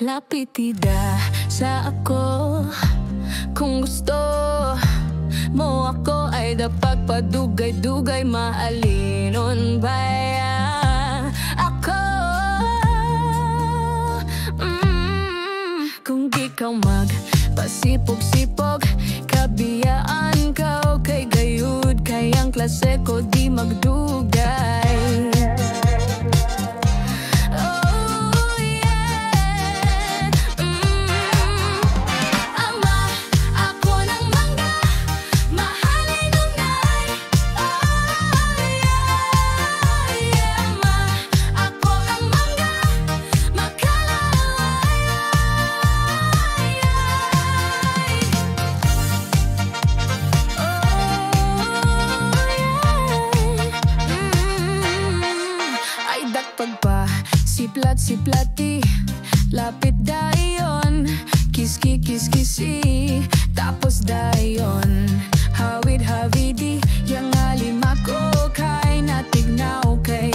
Lapitida sa ako. Kung gusto mo ako ay dapat padugay-dugay, maalinon baya ako. Kung di ka magpasipog-sipog, kabiyaan ka kay gayud, kayang klase ko di magdugay. Siplat-siplati, lapit dayon, kiski-kiskisi, tapos dayon, hawid-hawidi, yang alima ko kay natignaw kay